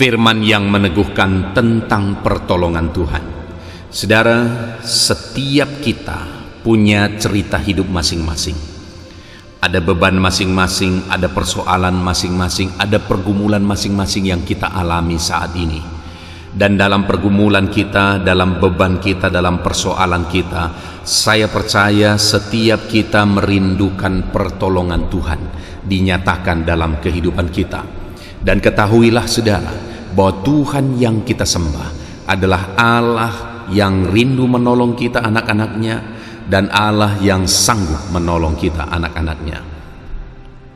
Firman yang meneguhkan tentang pertolongan Tuhan. Saudara, setiap kita punya cerita hidup masing-masing. Ada beban masing-masing, ada persoalan masing-masing, ada pergumulan masing-masing yang kita alami saat ini. Dan dalam pergumulan kita, dalam beban kita, dalam persoalan kita, saya percaya setiap kita merindukan pertolongan Tuhan dinyatakan dalam kehidupan kita. Dan ketahuilah saudara, bahwa Tuhan yang kita sembah adalah Allah yang rindu menolong kita anak-anaknya, dan Allah yang sanggup menolong kita anak-anaknya.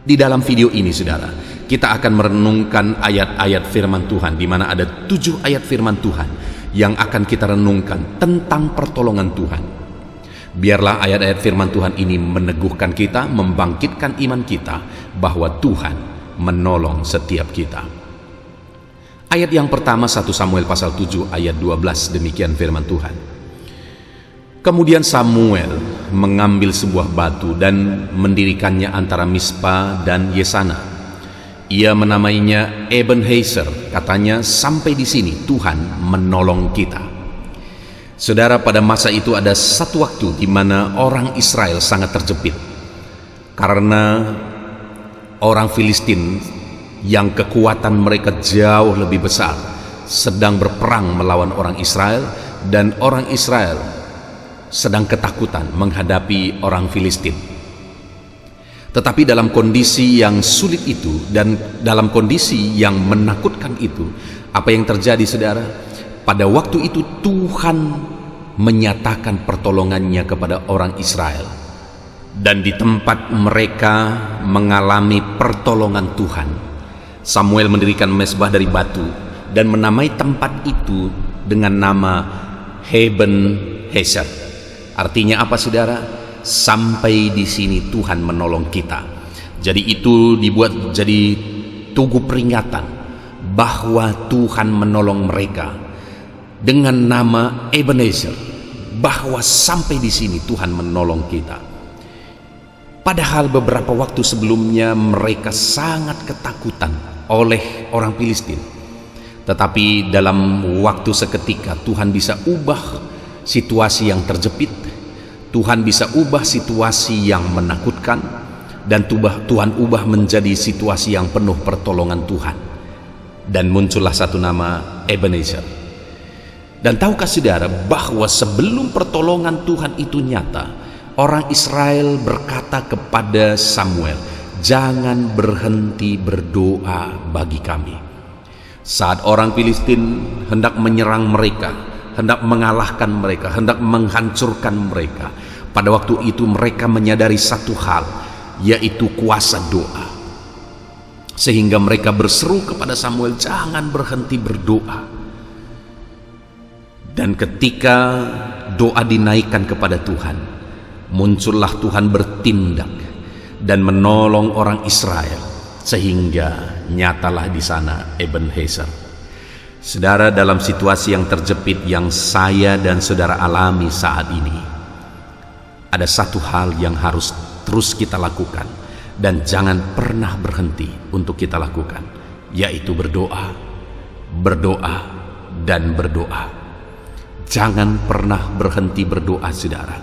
Di dalam video ini saudara, kita akan merenungkan ayat-ayat firman Tuhan, di mana ada 7 ayat firman Tuhan yang akan kita renungkan tentang pertolongan Tuhan. Biarlah ayat-ayat firman Tuhan ini meneguhkan kita, membangkitkan iman kita bahwa Tuhan menolong setiap kita. Ayat yang pertama 1 Samuel pasal 7 ayat 12, demikian firman Tuhan. Kemudian Samuel mengambil sebuah batu dan mendirikannya antara Mispa dan Yesana. Ia menamainya Ebenezer, katanya sampai di sini Tuhan menolong kita. Saudara, pada masa itu ada satu waktu di mana orang Israel sangat terjepit karena orang Filistin yang kekuatan mereka jauh lebih besar sedang berperang melawan orang Israel, dan orang Israel sedang ketakutan menghadapi orang Filistin. Tetapi dalam kondisi yang sulit itu dan dalam kondisi yang menakutkan itu, apa yang terjadi saudara? Pada waktu itu Tuhan menyatakan pertolongannya kepada orang Israel. Dan di tempat mereka mengalami pertolongan Tuhan, Samuel mendirikan mezbah dari batu dan menamai tempat itu dengan nama Ebenezer. Artinya apa saudara? Sampai di sini Tuhan menolong kita. Jadi itu dibuat jadi tugu peringatan bahwa Tuhan menolong mereka dengan nama Ebenezer, bahwa sampai di sini Tuhan menolong kita. Padahal beberapa waktu sebelumnya mereka sangat ketakutan oleh orang Filistin. Tetapi dalam waktu seketika Tuhan bisa ubah situasi yang terjepit. Tuhan bisa ubah situasi yang menakutkan, dan Tuhan ubah menjadi situasi yang penuh pertolongan Tuhan. Dan muncullah satu nama Ebenezer. Dan tahukah saudara bahwa sebelum pertolongan Tuhan itu nyata, orang Israel berkata kepada Samuel, "Jangan berhenti berdoa bagi kami." Saat orang Filistin hendak menyerang mereka, hendak mengalahkan mereka, hendak menghancurkan mereka, pada waktu itu mereka menyadari satu hal, yaitu kuasa doa. Sehingga mereka berseru kepada Samuel, "Jangan berhenti berdoa." Dan ketika doa dinaikkan kepada Tuhan, muncullah Tuhan bertindak dan menolong orang Israel, sehingga nyatalah di sana Ebenezer. Saudara, dalam situasi yang terjepit yang saya dan saudara alami saat ini, ada satu hal yang harus terus kita lakukan dan jangan pernah berhenti untuk kita lakukan, yaitu berdoa, berdoa, dan berdoa. Jangan pernah berhenti berdoa saudara.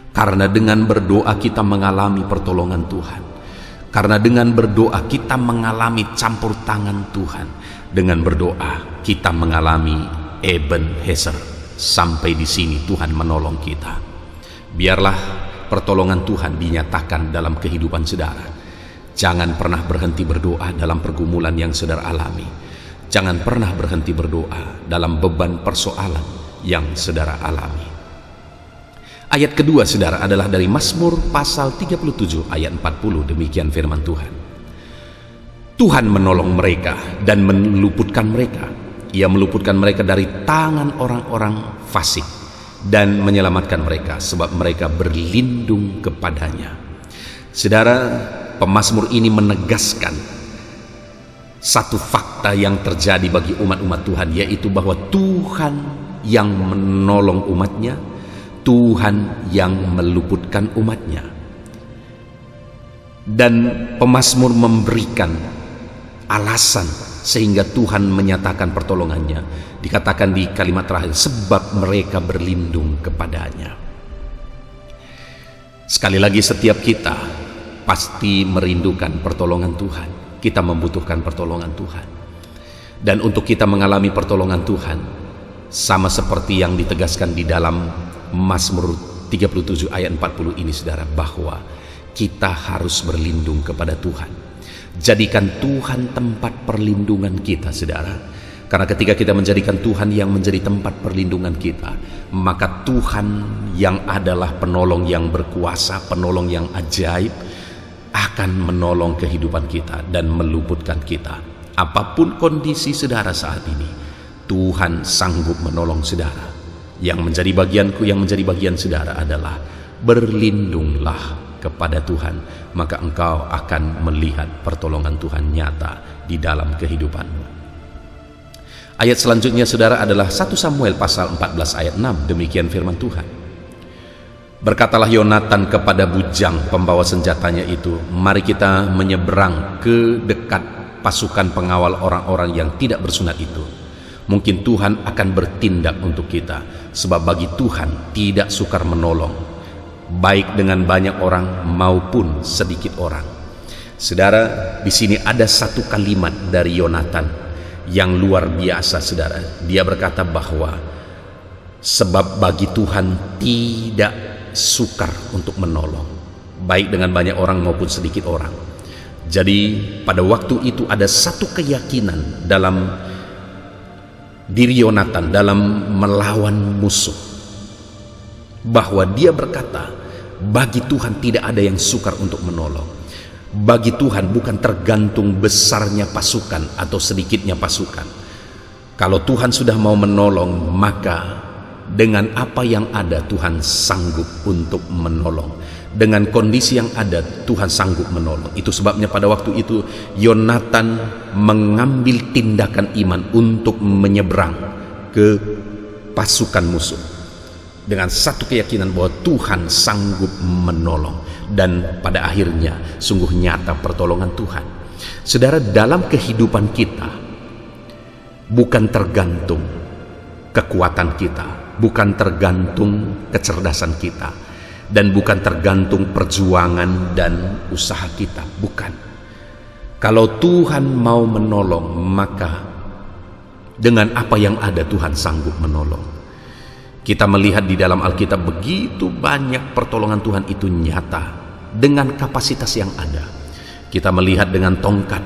Karena dengan berdoa kita mengalami pertolongan Tuhan. Karena dengan berdoa kita mengalami campur tangan Tuhan. Dengan berdoa kita mengalami Ebenezer. Sampai di sini Tuhan menolong kita. Biarlah pertolongan Tuhan dinyatakan dalam kehidupan saudara. Jangan pernah berhenti berdoa dalam pergumulan yang saudara alami. Jangan pernah berhenti berdoa dalam beban persoalan yang saudara alami. Ayat kedua saudara adalah dari Mazmur pasal 37 ayat 40, demikian firman Tuhan. Tuhan menolong mereka dan meluputkan mereka. Ia meluputkan mereka dari tangan orang-orang fasik dan menyelamatkan mereka sebab mereka berlindung kepadanya. Saudara, pemazmur ini menegaskan satu fakta yang terjadi bagi umat-umat Tuhan, yaitu bahwa Tuhan yang menolong umatnya, Tuhan yang meluputkan umatnya. Dan pemazmur memberikan alasan sehingga Tuhan menyatakan pertolongannya. Dikatakan di kalimat terakhir, sebab mereka berlindung kepadanya. Sekali lagi, setiap kita pasti merindukan pertolongan Tuhan. Kita membutuhkan pertolongan Tuhan. Dan untuk kita mengalami pertolongan Tuhan, sama seperti yang ditegaskan di dalam Mazmur 37 ayat 40 ini, saudara, bahwa kita harus berlindung kepada Tuhan. Jadikan Tuhan tempat perlindungan kita, saudara. Karena ketika kita menjadikan Tuhan yang menjadi tempat perlindungan kita, maka Tuhan yang adalah penolong yang berkuasa, penolong yang ajaib, akan menolong kehidupan kita dan meluputkan kita. Apapun kondisi saudara saat ini, Tuhan sanggup menolong saudara. Yang menjadi bagianku, yang menjadi bagian saudara adalah berlindunglah kepada Tuhan, maka engkau akan melihat pertolongan Tuhan nyata di dalam kehidupanmu. Ayat selanjutnya, saudara, adalah 1 Samuel pasal 14 ayat 6. Demikian firman Tuhan. Berkatalah Yonatan kepada bujang pembawa senjatanya itu, mari kita menyeberang ke dekat pasukan pengawal orang-orang yang tidak bersunat itu. Mungkin Tuhan akan bertindak untuk kita, sebab bagi Tuhan tidak sukar menolong, baik dengan banyak orang maupun sedikit orang. Saudara, di sini ada satu kalimat dari Yonatan yang luar biasa, saudara. Dia berkata bahwa sebab bagi Tuhan tidak sukar untuk menolong, baik dengan banyak orang maupun sedikit orang. Jadi pada waktu itu ada satu keyakinan dalam diri Yonatan dalam melawan musuh, bahwa dia berkata, bagi Tuhan tidak ada yang sukar untuk menolong. Bagi Tuhan bukan tergantung besarnya pasukan atau sedikitnya pasukan. Kalau Tuhan sudah mau menolong, maka dengan apa yang ada Tuhan sanggup untuk menolong. Dengan kondisi yang ada Tuhan sanggup menolong. Itu sebabnya pada waktu itu Yonatan mengambil tindakan iman untuk menyeberang ke pasukan musuh dengan satu keyakinan bahwa Tuhan sanggup menolong. Dan pada akhirnya sungguh nyata pertolongan Tuhan. Saudara, dalam kehidupan kita bukan tergantung kekuatan kita, bukan tergantung kecerdasan kita, dan bukan tergantung perjuangan dan usaha kita, bukan. Kalau Tuhan mau menolong, maka dengan apa yang ada Tuhan sanggup menolong. Kita melihat di dalam Alkitab begitu banyak pertolongan Tuhan itu nyata dengan kapasitas yang ada. Kita melihat dengan tongkat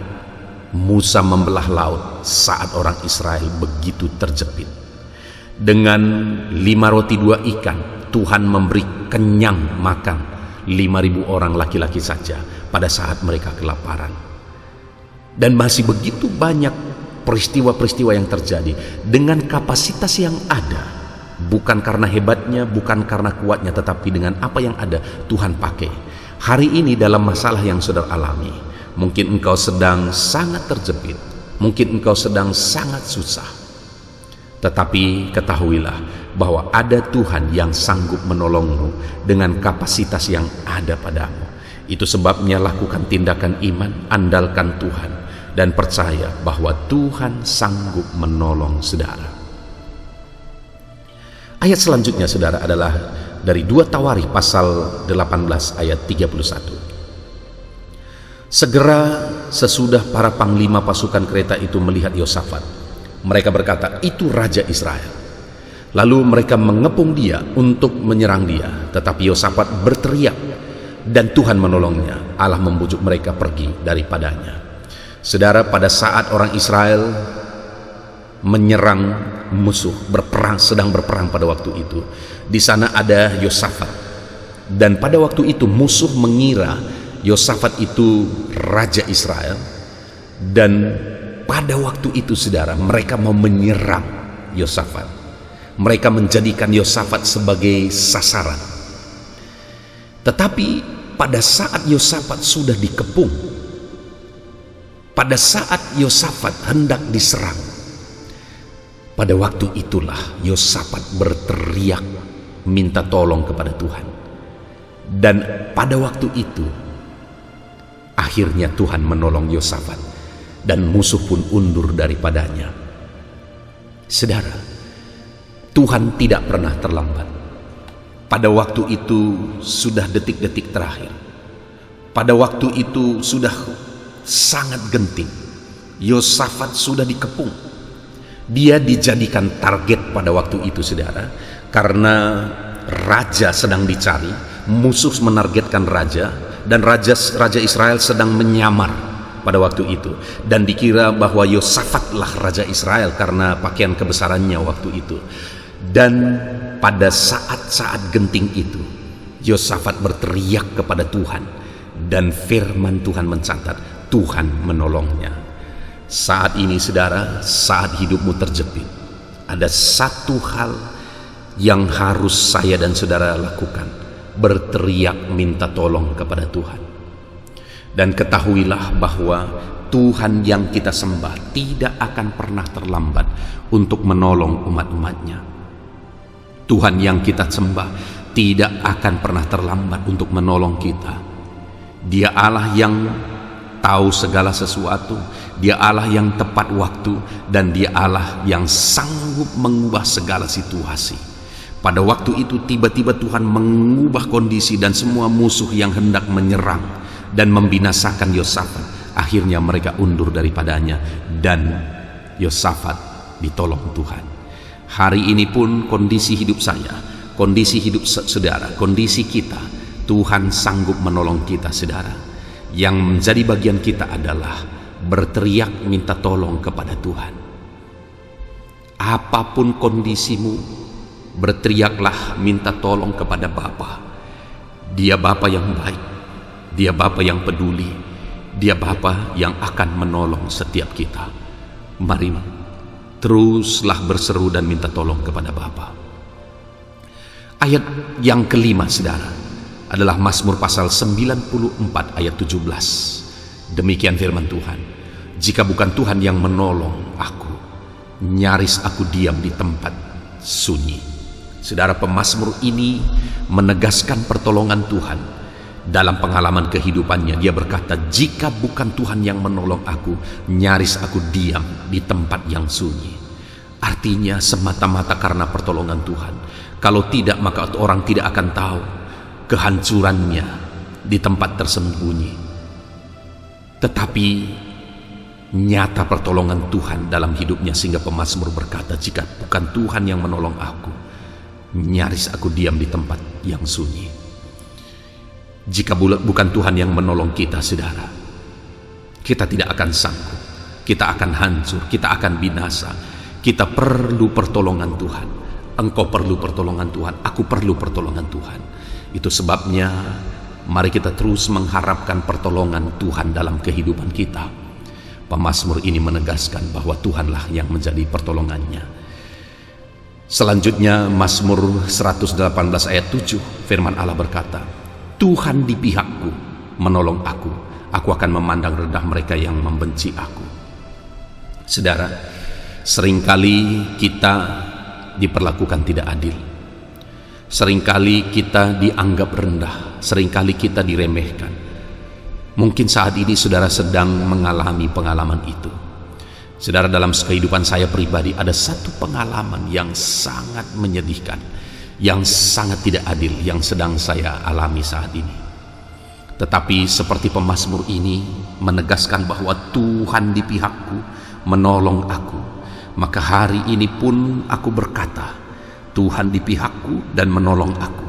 Musa membelah laut saat orang Israel begitu terjepit. Dengan 5 roti 2 ikan Tuhan memberi kenyang makan 5.000 orang laki-laki saja pada saat mereka kelaparan. Dan masih begitu banyak peristiwa-peristiwa yang terjadi dengan kapasitas yang ada. Bukan karena hebatnya, bukan karena kuatnya, tetapi dengan apa yang ada Tuhan pakai. Hari ini dalam masalah yang saudara alami, mungkin engkau sedang sangat terjepit, mungkin engkau sedang sangat susah, tetapi ketahuilah bahwa ada Tuhan yang sanggup menolongmu dengan kapasitas yang ada padamu. Itu sebabnya lakukan tindakan iman, andalkan Tuhan, dan percaya bahwa Tuhan sanggup menolong saudara. Ayat selanjutnya, saudara, adalah dari 2 Tawarikh pasal 18 ayat 31. Segera sesudah para panglima pasukan kereta itu melihat Yosafat, mereka berkata, itu Raja Israel. Lalu mereka mengepung dia untuk menyerang dia, tetapi Yosafat berteriak dan Tuhan menolongnya. Allah membujuk mereka pergi daripadanya. Saudara, pada saat orang Israel menyerang musuh, sedang berperang pada waktu itu, di sana ada Yosafat, dan pada waktu itu musuh mengira Yosafat itu Raja Israel, dan pada waktu itu, saudara, mereka mau menyerang Yosafat. Mereka menjadikan Yosafat sebagai sasaran. Tetapi pada saat Yosafat sudah dikepung, pada saat Yosafat hendak diserang, pada waktu itulah Yosafat berteriak minta tolong kepada Tuhan. Dan pada waktu itu akhirnya Tuhan menolong Yosafat. dan musuh pun undur daripadanya. Saudara, Tuhan tidak pernah terlambat. Pada waktu itu sudah detik-detik terakhir. Pada waktu itu sudah sangat genting. Yosafat sudah dikepung. Dia dijadikan target pada waktu itu, saudara, karena raja sedang dicari, musuh menargetkan raja, dan raja Israel sedang menyamar pada waktu itu, dan dikira bahwa Yosafatlah raja Israel karena pakaian kebesarannya waktu itu. Dan pada saat-saat genting itu, Yosafat berteriak kepada Tuhan, dan firman Tuhan mencatat Tuhan menolongnya. Saat ini, saudara, saat hidupmu terjepit, ada satu hal yang harus saya dan saudara lakukan: berteriak minta tolong kepada Tuhan. Dan ketahuilah bahwa Tuhan yang kita sembah tidak akan pernah terlambat untuk menolong umat-umatnya. Tuhan yang kita sembah tidak akan pernah terlambat untuk menolong kita. Dia Allah yang tahu segala sesuatu, Dia Allah yang tepat waktu, dan Dia Allah yang sanggup mengubah segala situasi. Pada waktu itu tiba-tiba Tuhan mengubah kondisi, dan semua musuh yang hendak menyerang dan membinasakan Yosafat, akhirnya mereka undur daripadanya, dan Yosafat ditolong Tuhan. Hari ini pun kondisi hidup saya, kondisi hidup saudara, kondisi kita, Tuhan sanggup menolong kita, saudara. Yang menjadi bagian kita adalah berteriak minta tolong kepada Tuhan. Apapun kondisimu, berteriaklah minta tolong kepada Bapa. Dia Bapa yang baik, Dia Bapa yang peduli, Dia Bapa yang akan menolong setiap kita. Mari teruslah berseru dan minta tolong kepada Bapa. Ayat yang kelima, saudara, adalah Mazmur pasal 94 ayat 17. Demikian firman Tuhan: jika bukan Tuhan yang menolong aku, nyaris aku diam di tempat sunyi. Saudara, pemazmur ini menegaskan pertolongan Tuhan dalam pengalaman kehidupannya. Dia berkata, jika bukan Tuhan yang menolong aku, nyaris aku diam di tempat yang sunyi. Artinya semata-mata karena pertolongan Tuhan. Kalau tidak, maka orang tidak akan tahu kehancurannya di tempat tersembunyi. Tetapi nyata pertolongan Tuhan dalam hidupnya, sehingga pemazmur berkata, jika bukan Tuhan yang menolong aku, nyaris aku diam di tempat yang sunyi. Jika bukan Tuhan yang menolong kita, saudara, kita tidak akan sanggup, kita akan hancur, kita akan binasa. Kita perlu pertolongan Tuhan. Engkau perlu pertolongan Tuhan, aku perlu pertolongan Tuhan. Itu sebabnya mari kita terus mengharapkan pertolongan Tuhan dalam kehidupan kita. Pemazmur ini menegaskan bahwa Tuhanlah yang menjadi pertolongannya. Selanjutnya Mazmur 118 ayat 7, firman Allah berkata, Tuhan di pihakku, menolong aku akan memandang rendah mereka yang membenci aku. Saudara, seringkali kita diperlakukan tidak adil, seringkali kita dianggap rendah, seringkali kita diremehkan. Mungkin saat ini saudara sedang mengalami pengalaman itu. Saudara, dalam kehidupan saya pribadi ada satu pengalaman yang sangat menyedihkan, yang sangat tidak adil yang sedang saya alami saat ini. Tetapi seperti pemazmur ini menegaskan bahwa Tuhan di pihakku, menolong aku, maka hari ini pun aku berkata, Tuhan di pihakku dan menolong aku.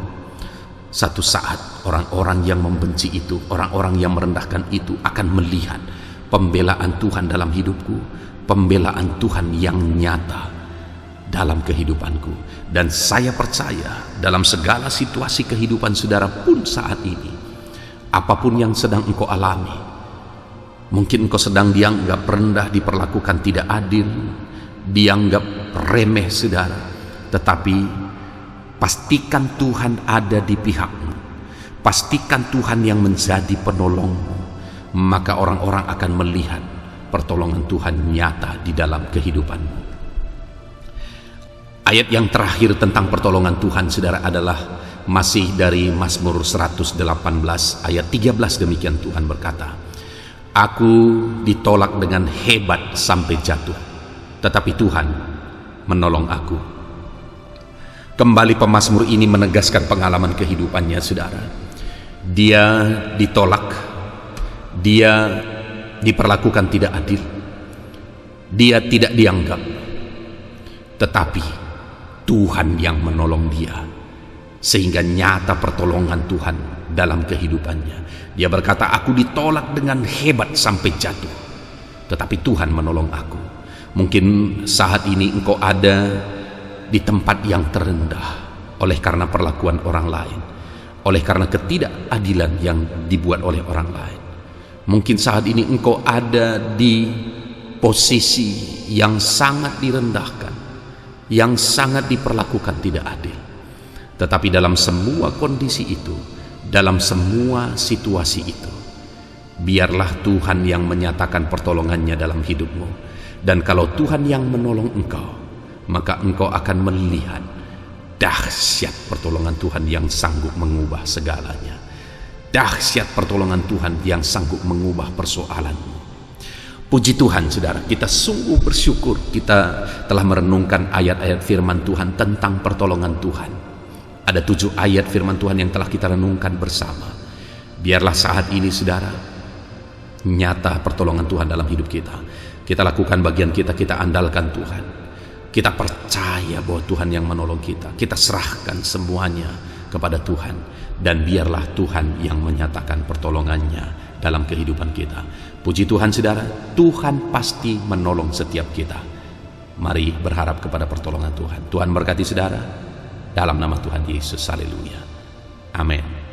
Satu saat orang-orang yang membenci itu, orang-orang yang merendahkan itu akan melihat pembelaan Tuhan dalam hidupku, pembelaan Tuhan yang nyata dalam kehidupanku. Dan saya percaya dalam segala situasi kehidupan saudara pun saat ini, apapun yang sedang engkau alami, mungkin engkau sedang dianggap rendah, diperlakukan tidak adil, dianggap remeh saudara, tetapi pastikan Tuhan ada di pihakmu, pastikan Tuhan yang menjadi penolongmu, maka orang-orang akan melihat pertolongan Tuhan nyata di dalam kehidupanmu. Ayat yang terakhir tentang pertolongan Tuhan saudara adalah masih dari Mazmur 118 ayat 13. Demikian Tuhan berkata, Aku ditolak dengan hebat sampai jatuh, tetapi Tuhan menolong aku. Kembali pemazmur ini menegaskan pengalaman kehidupannya, saudara. Dia ditolak, dia diperlakukan tidak adil, dia tidak dianggap, tetapi Tuhan yang menolong dia, sehingga nyata pertolongan Tuhan dalam kehidupannya. Dia berkata, aku ditolak dengan hebat sampai jatuh, tetapi Tuhan menolong aku. Mungkin saat ini engkau ada di tempat yang terendah oleh karena perlakuan orang lain, oleh karena ketidakadilan yang dibuat oleh orang lain. Mungkin saat ini engkau ada di posisi yang sangat direndahkan, yang sangat diperlakukan tidak adil. Tetapi dalam semua kondisi itu, dalam semua situasi itu, biarlah Tuhan yang menyatakan pertolongannya dalam hidupmu. Dan kalau Tuhan yang menolong engkau, maka engkau akan melihat dahsyat pertolongan Tuhan yang sanggup mengubah segalanya. Dahsyat pertolongan Tuhan yang sanggup mengubah persoalanmu. Puji Tuhan, saudara, kita sungguh bersyukur kita telah merenungkan ayat-ayat firman Tuhan tentang pertolongan Tuhan. Ada 7 ayat firman Tuhan yang telah kita renungkan bersama. Biarlah saat ini, saudara, nyata pertolongan Tuhan dalam hidup kita. Kita lakukan bagian kita, kita andalkan Tuhan. Kita percaya bahwa Tuhan yang menolong kita. Kita serahkan semuanya kepada Tuhan. Dan biarlah Tuhan yang menyatakan pertolongannya dalam kehidupan kita. Puji Tuhan, saudara, Tuhan pasti menolong setiap kita. Mari berharap kepada pertolongan Tuhan. Tuhan berkati saudara. Dalam nama Tuhan Yesus, haleluya. Amin.